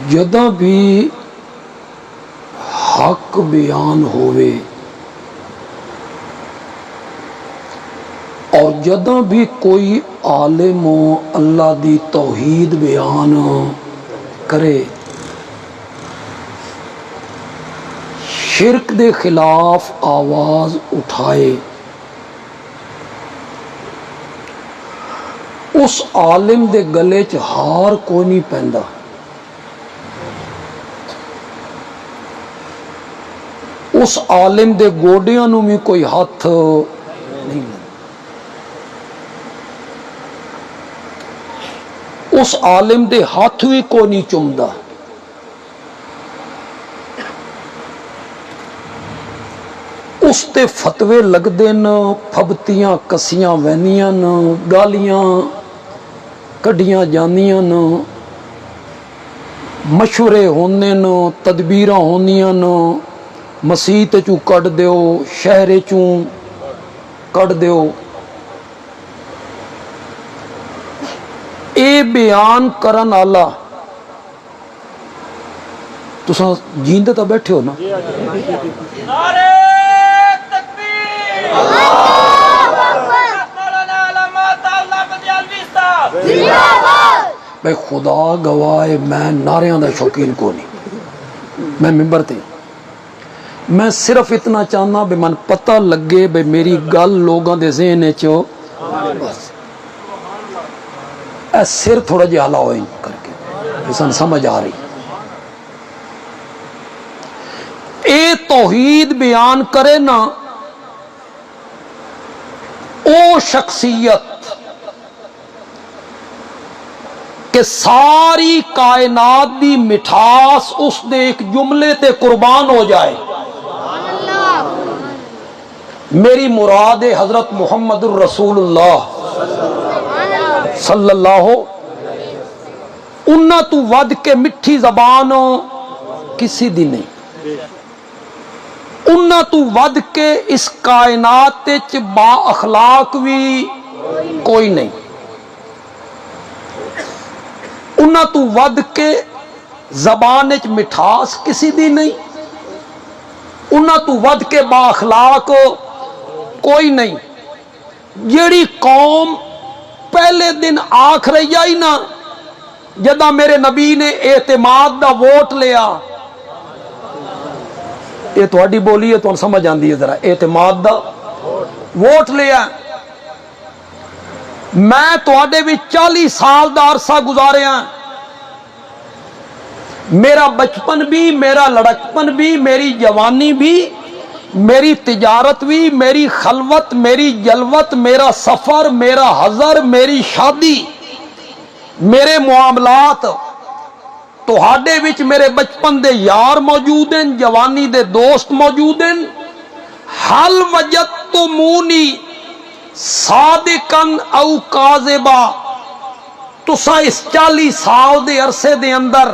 جداں بھی حق بیان ہوئے اور جداں بھی کوئی عالم اللہ دی توحید بیان کرے، شرک دے خلاف آواز اٹھائے، اس عالم دے گلے چ ہار کوئی نہیں پیندا، اس عالم دے گوڈیاں نو بھی کوئی ہاتھ نہیں لگتا، اس عالم دے ہاتھ بھی کوئی نہیں چومدا، اس تے فتوے لگدے ن، پھبتیاں کسیاں وینیاں ن، گالیاں کڈیاں جانیاں ن، مشورے ہونے ن، تدبیراں ہونیاں ن، مسیت چوں کڈ دیو، شہر چوں کڈ دیو، اے بیان کرن والا تساں جیندے تا بیٹھے ہو نا، نعرہ تکبیر، مولانا علامات اللہ بدیالوی صاحب زندہ باد۔ بھائی خدا گواہ ہے میں نعریاں دا شوقین کو نہیں، میں ممبر تے میں صرف اتنا چاہنا بھی من پتہ لگے بھی میری گل لوگاں دے ذہن چو، بس اے سر تھوڑا جہا ہلا ہوئے کر کے انسان سمجھ آ رہی، اے توحید بیان کرے نا، او شخصیت کہ ساری کائنات دی مٹھاس اس دے ایک جملے تے قربان ہو جائے، میری مراد حضرت محمد الرسول اللہ صلی اللہ، انہاں تو ود کے مٹھی زبان کسی دی نہیں، انہاں تو ود کے اس کائنات وچ با اخلاق بھی کوئی نہیں، انہاں تو ود کے زبان وچ مٹھاس کسی دی نہیں، انہاں تو ود کے با اخلاق کوئی نہیں۔ جیڑی قوم پہلے دن آکھ رہی آئی نا جدہ میرے نبی نے اعتماد دا ووٹ لیا، یہ تھوڑی بولی ہے تو سمجھ آندی ہے ذرا، اعتماد دا ووٹ لیا، میں تھوڑے بھی 40 سال دا عرصہ گزارے ہیں، میرا بچپن بھی، میرا لڑکپن بھی، میری جوانی بھی، میری تجارت بھی، میری خلوت، میری جلوت، میرا سفر، میرا حضر، میری شادی، میرے معاملات، تہاڈے وچ میرے بچپن دے یار موجود ہیں، جوانی دے دوست موجود ہیں، حل وجدتمونی صادقاً او کاذبا، تساں اس 40 سال دے عرصے دے اندر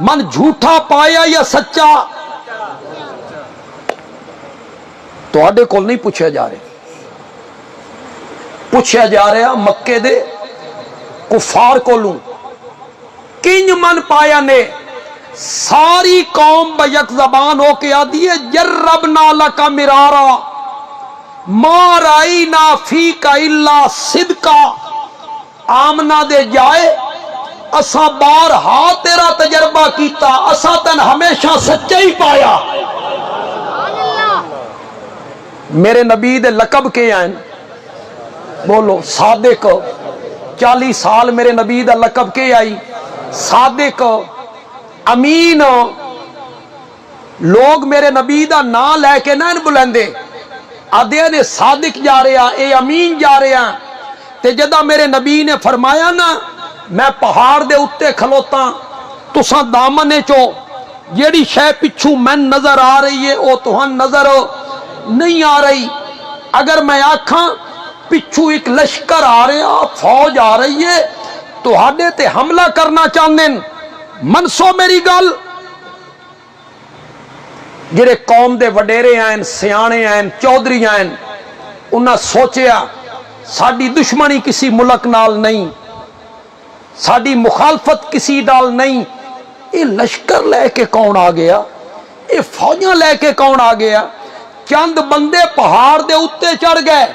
من جھوٹا پایا یا سچا؟ تواڈے کول نہیں پوچھا جا رہے، پوچھا جا رہا مکے دے کفار کولوں، کنج من پایا نے؟ ساری قوم بیک زبان ہو کے آدھی ہے جربنا لکا مرارا ما رائینا فیکا الا صدقا، آمنہ دے جائے اساں بارہا تیرا تجربہ کیتا، اساں تن ہمیشہ سچا ہی پایا۔ میرے نبی دے لقب کے ہیں؟ بولو صادق، 40 سال میرے نبی دا لقب کے آئی؟ صادق، امین، لوگ میرے نبی دا نام لے کے نہ بلندے، آدھے نے صادق جا رہا، اے امین جا رہا، تے جدہ میرے نبی نے فرمایا نا میں پہاڑ دے اتے کھلوتا، تساں دامنے چو جیڑی شے پچھو میں نظر آ رہی ہے او تہاں نظر نہیں آ رہی، اگر میں آکھاں پچھو ایک لشکر آ رہا، فوج آ رہی ہے، تہاڈے تے حملہ کرنا چاہندے، منسو میری گل۔ جڑے قوم دے وڈیرے ہیں، سیانے ہیں، چودھری ہیں، انہاں سوچیا ساڈی دشمنی کسی ملک نال نہیں، ساڈی مخالفت کسی نال نہیں، یہ لشکر لے کے کون آ گیا, یہ فوجاں لے کے کون آ گیا. چند بندے پہاڑ دے اتے چڑھ گئے,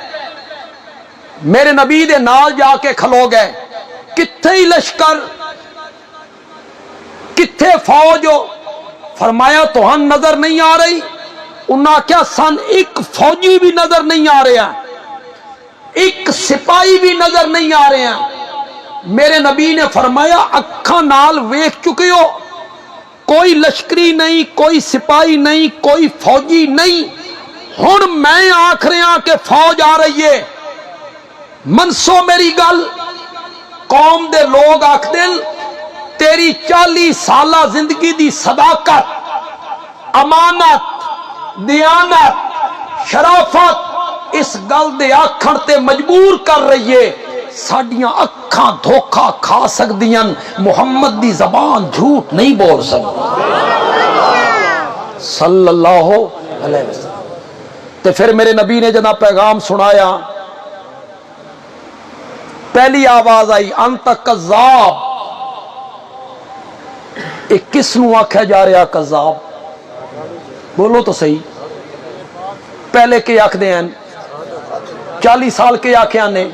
میرے نبی دے نال جا کے کھلو گئے. کتھے ہی لشکر, کتھے فوج؟ فرمایا توہن نظر نہیں آ رہی؟ انہاں کیا سن ایک فوجی بھی نظر نہیں آ رہا, ایک سپاہی بھی نظر نہیں آ رہے ہیں. میرے نبی نے فرمایا اکھاں نال ویکھ چکے ہو, کوئی لشکری نہیں, کوئی سپاہی نہیں, کوئی فوجی نہیں. ہن میں آکھ رہا کہ فوج آ رہی ہے, منسو میری گل. قوم دے لوگ آکھ دین تیری 40 سالہ زندگی دی صداقت, امانت, دیانت, شرافت اس گل دے آکھن تے مجبور کر رہی ہے. ساڈیاں اکھاں دھوکھا کھا سکدیاں, محمد دی زبان جھوٹ نہیں بول سکتی صلی اللہ علیہ وسلم. تے پھر میرے نبی نے جنا پیغام سنایا, پہلی آواز آئی انت کذاب. یہ کس نو آکھیا جا رہا کذاب؟ بولو تو صحیح. پہلے کے آکھ دے ہیں 40 سال کے آکھیا نے,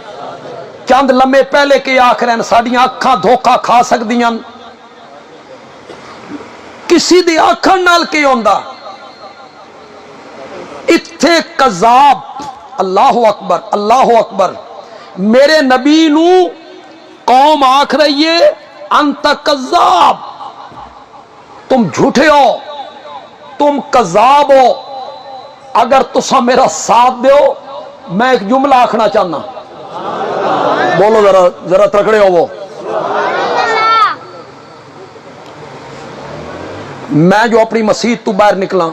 چند لمحے پہلے کے آکھ رہے ہیں ساڈیاں اکھاں دھوکا کھا سکدیاں. کسی دی آکھن نال کی ہوندا؟ اتھے کذاب. اللہ اکبر, اللہ اکبر. میرے نبی نو قوم آکھ رہی ہے انت کذاب, تم جھوٹے ہو, تم کذاب ہو. اگر تسا میرا ساتھ دیو میں ایک جملہ آکھنا چاہنا. بولو ذرا, ذرا تکڑے ہو. وہ میں جو اپنی مسجد تو باہر نکلا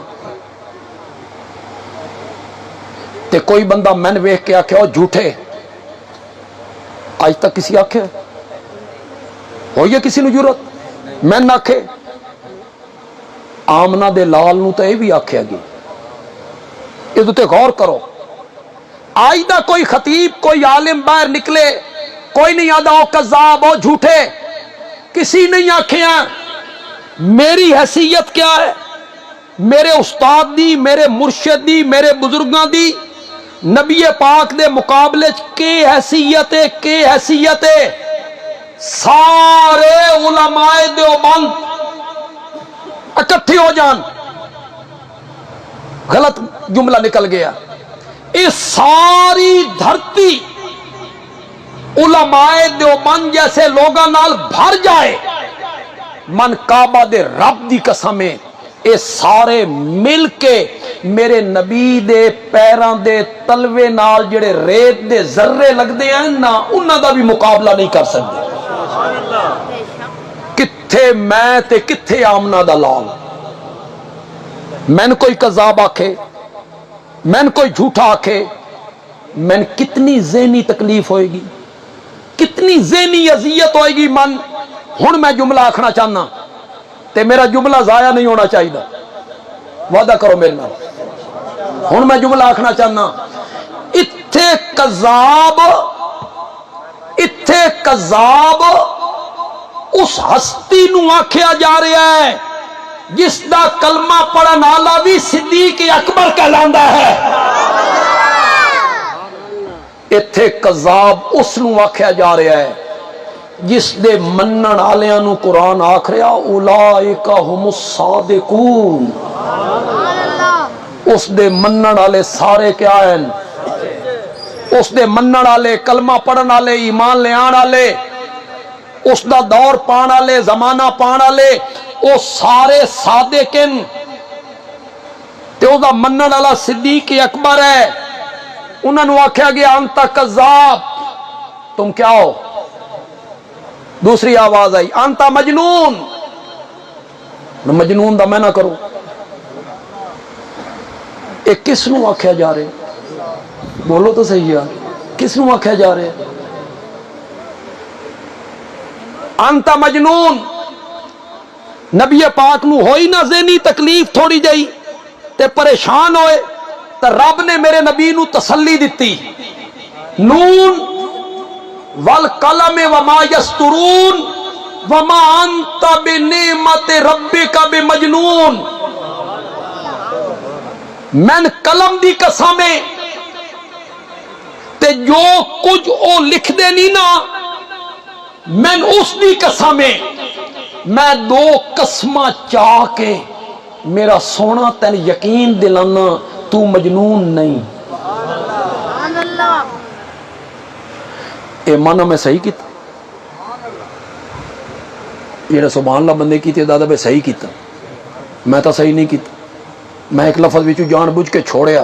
تے کوئی بندہ میں نے ویکھ کے آکھے جھوٹے, آج تک کسی آکھے ہوئی ہے کسی نو ضرورت؟ میں نہ آکھے. آمنہ دے لال نو تو یہ بھی آکھے گی. یہ تے غور کرو. آج دا کوئی خطیب, کوئی عالم باہر نکلے, کوئی نہیں آدھا ہو کذاب ہو جھوٹے, کسی نہیں آکھے ہیں. میری حیثیت کیا ہے؟ میرے استاد دی, میرے مرشد دی, میرے بزرگاں دی, نبی پاک دے مقابلے کی حیثیت ہے, کی حیثیت ہے. سارے علماء دیوبند اکٹھے ہو جان. غلط جملہ نکل گیا. اس ساری دھرتی علماء دیوبند جیسے لوگاں نال بھر جائے, من کعبہ دے رب دی قسم ہے, اے سارے مل کے میرے نبی دے پیراں دے تلوے نال جڑے ریت دے ذرے لگدے ہیں نا, انہاں دا بھی مقابلہ نہیں کر سکتے. کتھے میں تے کتھے آمنہ دا لال. میں کوئی کذاب آکھے, میں کوئی جھوٹا آکھے, میں کتنی ذہنی تکلیف ہوئے گی, کتنی ذہنی اذیت ہوئے گی. من ہن میں جملہ آکھنا چاہنا تے میرا جملہ ضائع نہیں ہونا چاہیے, وعدہ کرو میرے نال. ہن میں جملہ آکھنا چاہنا, اتھے کذاب, اتھے کذاب اس ہستی نو آکھیا جا رہا ہے جس دا کلمہ پڑھن والا بھی صدیق اکبر کہلاندا ہے. اتھے کذاب اس نو آکھیا جا رہا ہے جس دے منن والیاں نو قرآن آکھ رہا اولئک هم الصادقون. اس دے منن والے سارے کیا ہیں؟ اس دے منن والے, کلمہ پڑھن والے, ایمان لے آن والے, اس دا دور پان والے, زمانہ پان والے, وہ سارے صادق ہیں. تے او دا منن والا صدیق اکبر ہے. انہاں نو آکھیا گیا انت کذاب, تم کیا ہو؟ دوسری آواز آئی انت مجنون. مجنون دا میں نہ کروں. اے کس نو آکھیا جا رہے؟ بولو تو صحیح یار, کس نو آکھیا جا رہے؟ انت مجنون. نبی پاک نو ہوئی نہ ذہنی تکلیف تھوڑی جئی تے پریشان ہوئے, تے رب نے میرے نبی نو تسلی دیتی. نون والقلم وما یسطرون وما انت بنعمت ربک بمجنون. میں قلم دی قسم ہے تے جو کچھ او لکھ دے نہیں نا میں اس دی قسم ہے. میں دو قسماں چاہ کے میرا سونا تین یقین دلانا تو مجنون نہیں. اے مانا میں صحیح کیتا یہ سبحان اللہ بندے کی تعداد میں صحیح کیتا میں تو صحیح نہیں کیتا. میں ایک لفظ وچ جان بوجھ کے چھوڑیا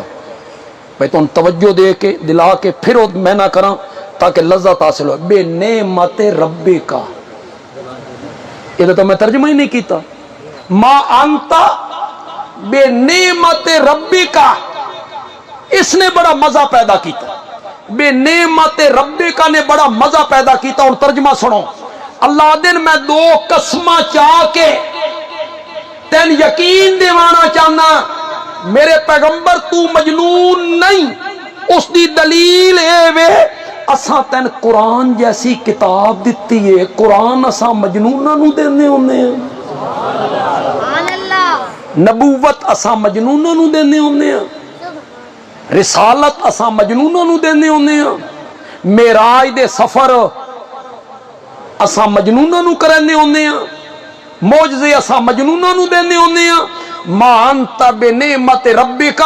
بھائی تو توجہ دے کے دلا کے پھر میں نہ کراں تاکہ لذت حاصل ہو. بے نعمت ربی کا یہ تو میں ترجمہ ہی نہیں کیتا. ما انتا بے نعمت ربی کا اس نے بڑا مزہ پیدا کیتا. بے نعمت ربی کا نے بڑا مزہ پیدا کیتا. اور ترجمہ سنو. اللہ دن میں دو قسمہ چاہ کے تین یقین دیوانا چاہنا میرے پیغمبر تو مجنون نہیں. اس دی دلیل اے وے اساں تین قرآن جیسی کتاب دیتی ہے. قرآن اساں مجنوناں نو دینے ہونے ہیں. نبوت اساں مجنوناں نو دینے ہونے ہیں. رسالت اساں مجنوناں نو دینے ہونے ہیں. معراج دے سفر اساں مجنوناں نو کرنے ہونے ہیں. معجزے اساں مجنوناں نو دینے ہونے ہیں. ما انت بنعمت ربک